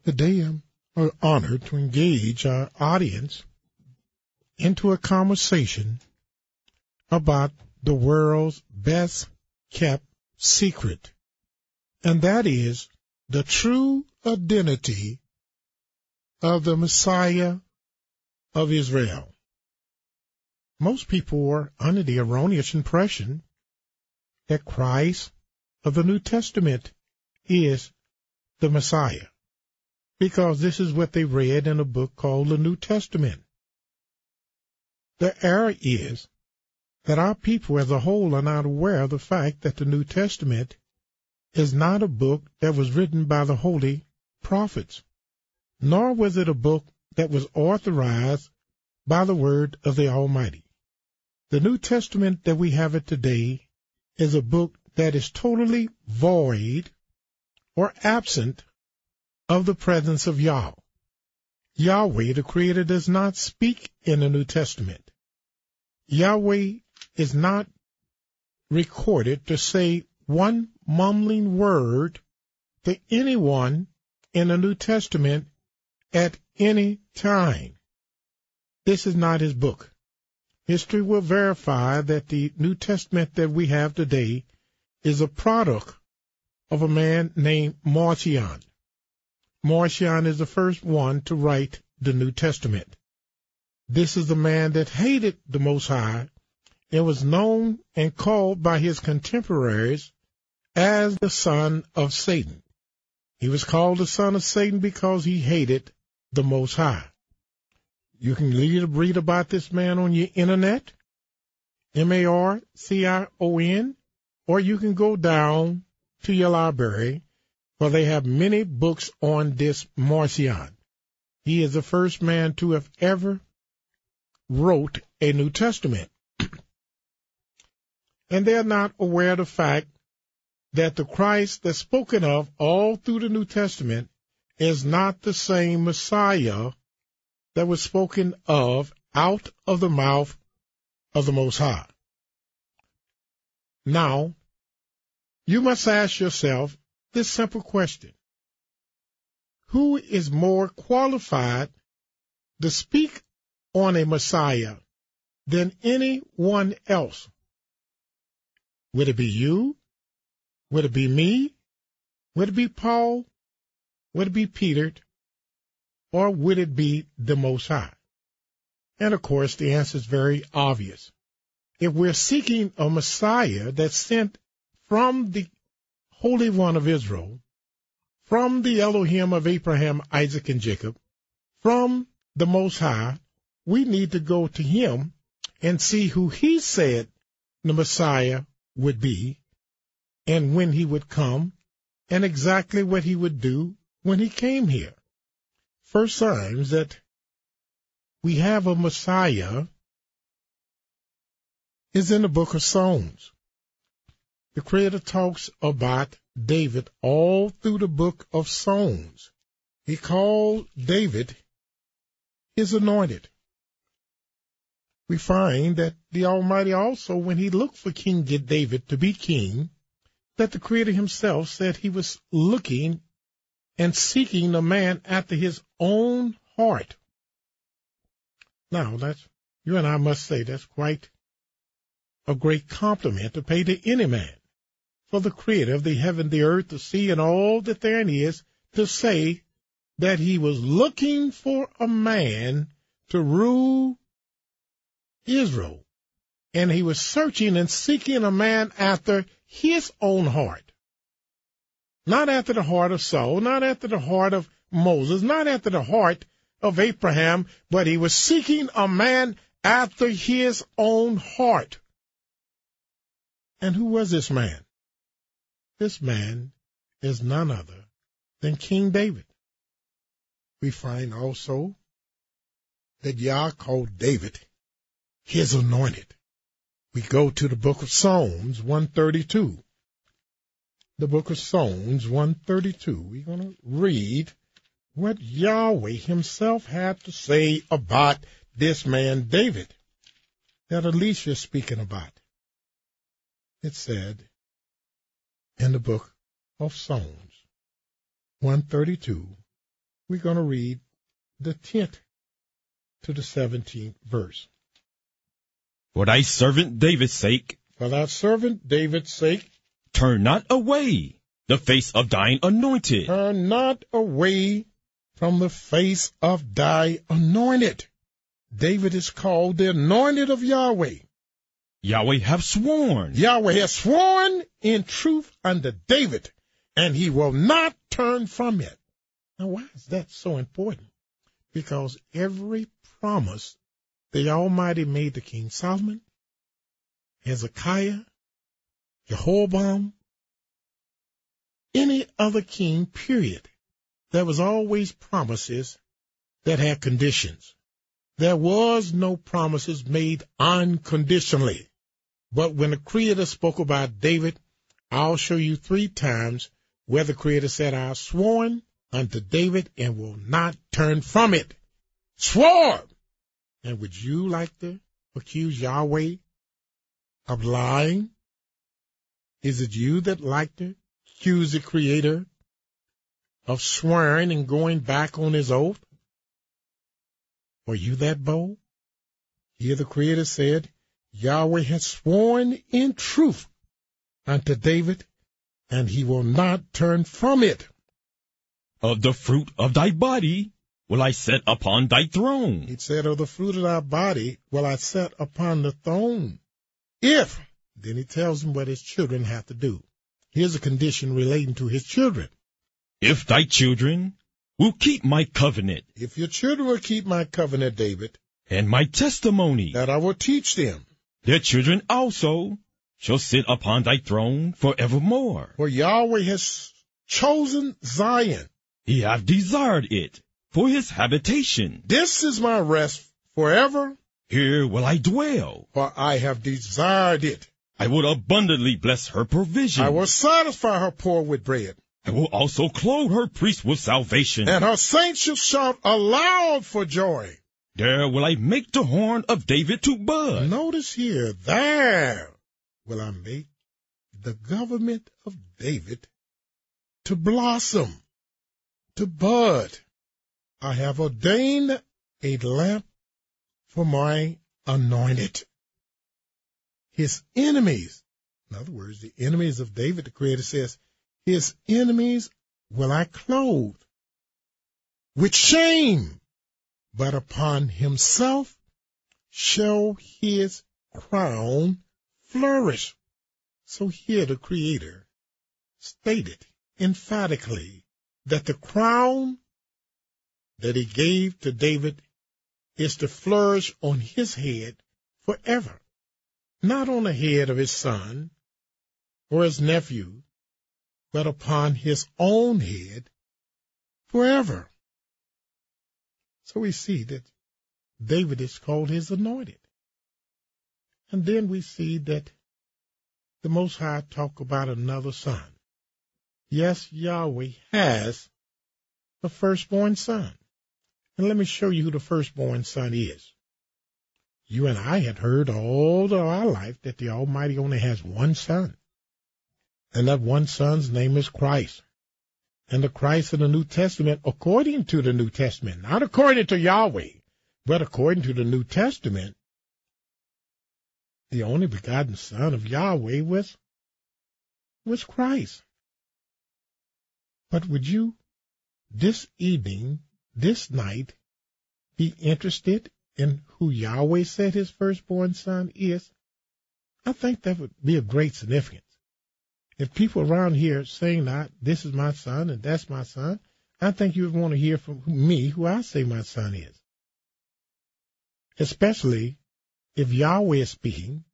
Today I'm honored to engage our audience into a conversation about the world's best kept secret, and that is the true identity of the Messiah of Israel. Most people were under the erroneous impression that Christ of the New Testament is the Messiah, because this is what they read in a book called the New Testament. The error is that our people as a whole are not aware of the fact that the New Testament is not a book that was written by the holy prophets, nor was it a book that was authorized by the word of the Almighty. The New Testament that we have it today is a book that is totally void or absent of the presence of Yah. Yahweh, the Creator, does not speak in the New Testament. Yahweh is not recorded to say one mumbling word to anyone in the New Testament at any time. This is not his book. History will verify that the New Testament that we have today is a product of a man named Marcion. Marcion is the first one to write the New Testament. This is the man that hated the Most High and was known and called by his contemporaries as the son of Satan. He was called the son of Satan because he hated the Most High. You can read about this man on your internet, Marcion, or you can go down to your library, for they have many books on this Marcion. He is the first man to have ever wrote a New Testament. And they're not aware of the fact that the Christ that's spoken of all through the New Testament is not the same Messiah that was spoken of out of the mouth of the Most High. Now, you must ask yourself this simple question: who is more qualified to speak on a Messiah than anyone else? Would it be you? Would it be me? Would it be Paul? Would it be Peter? Or would it be the Most High? And of course, the answer is very obvious. If we're seeking a Messiah that's sent from the Holy One of Israel, from the Elohim of Abraham, Isaac, and Jacob, from the Most High, we need to go to him and see who he said the Messiah would be, and when he would come, and exactly what he would do when he came here. First signs that we have a Messiah is in the book of Psalms. The Creator talks about David all through the book of Psalms. He called David his anointed. We find that the Almighty also, when he looked for King David to be king, that the Creator himself said he was looking and seeking a man after his own heart. Now, you and I must say that's quite a great compliment to pay to any man, for the Creator of the heaven, the earth, the sea, and all that therein is, to say that he was looking for a man to rule Israel, and he was searching and seeking a man after his own heart. Not after the heart of Saul, not after the heart of Moses, not after the heart of Abraham, but he was seeking a man after his own heart. And who was this man? This man is none other than King David. We find also that Yah called David his anointed. We go to the book of Psalms 132. The book of Psalms 132. We're going to read what Yahweh himself had to say about this man David that Alicia's speaking about. It said in the book of Psalms 132, we're going to read the 10th to the 17th verse. For thy servant David's sake, For thy servant David's sake, turn not away the face of thine anointed. turn not away from the face of thy anointed. David is called the anointed of Yahweh. Yahweh hath sworn. Yahweh has sworn in truth unto David, and he will not turn from it. Now, why is that so important? Because every promise the Almighty made to King Solomon, Hezekiah, Jehoram, any other king, period, there was always promises that had conditions. There was no promises made unconditionally. But when the Creator spoke about David, I'll show you 3 times where the Creator said, I have sworn unto David and will not turn from it. Swore! And would you like to accuse Yahweh of lying? Is it you that like to accuse the Creator of swearing and going back on his oath? Are you that bold? Here the Creator said, Yahweh has sworn in truth unto David, and he will not turn from it. Of the fruit of thy body will I set upon thy throne. He said, of the fruit of thy body will I set upon the throne. If, then he tells him what his children have to do. Here's a condition relating to his children. If thy children will keep my covenant. If your children will keep my covenant, David, and my testimony, that I will teach them. Their children also shall sit upon thy throne forevermore. For Yahweh has chosen Zion. He hath desired it for his habitation. This is my rest forever. Here will I dwell. For I have desired it. I will abundantly bless her provision. I will satisfy her poor with bread. I will also clothe her priests with salvation. And her saints shall shout aloud for joy. There will I make the horn of David to bud. Notice here, there will I make the government of David to blossom, to bud. I have ordained a lamp for my anointed. His enemies, in other words, the enemies of David, the Creator says, his enemies will I clothe with shame, but upon himself shall his crown flourish. So here the Creator stated emphatically that the crown that he gave to David is to flourish on his head forever, not on the head of his son or his nephew, but upon his own head forever. So we see that David is called his anointed. And then we see that the Most High talk about another son. Yes, Yahweh has a firstborn son. And let me show you who the firstborn son is. You and I had heard all of our life that the Almighty only has one son. And that one son's name is Christ. And the Christ of the New Testament, according to the New Testament, not according to Yahweh, but according to the New Testament, the only begotten Son of Yahweh was Christ. But would you, this evening, this night, be interested in who Yahweh said his firstborn son is? I think that would be of great significance. If people around here saying that this is my son and that's my son, I think you would want to hear from me who I say my son is. Especially if Yahweh is speaking,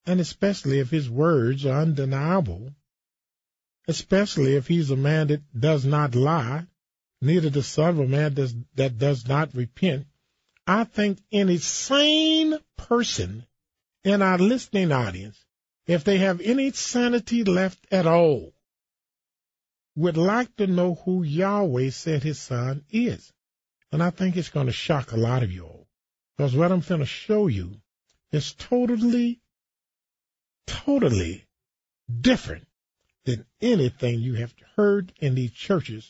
and especially if his words are undeniable, especially if he's a man that does not lie, neither the son of a man that does not repent. I think any sane person in our listening audience, if they have any sanity left at all, would like to know who Yahweh said his son is. And I think it's going to shock a lot of you all. Because what I'm going to show you is totally different than anything you have heard in these churches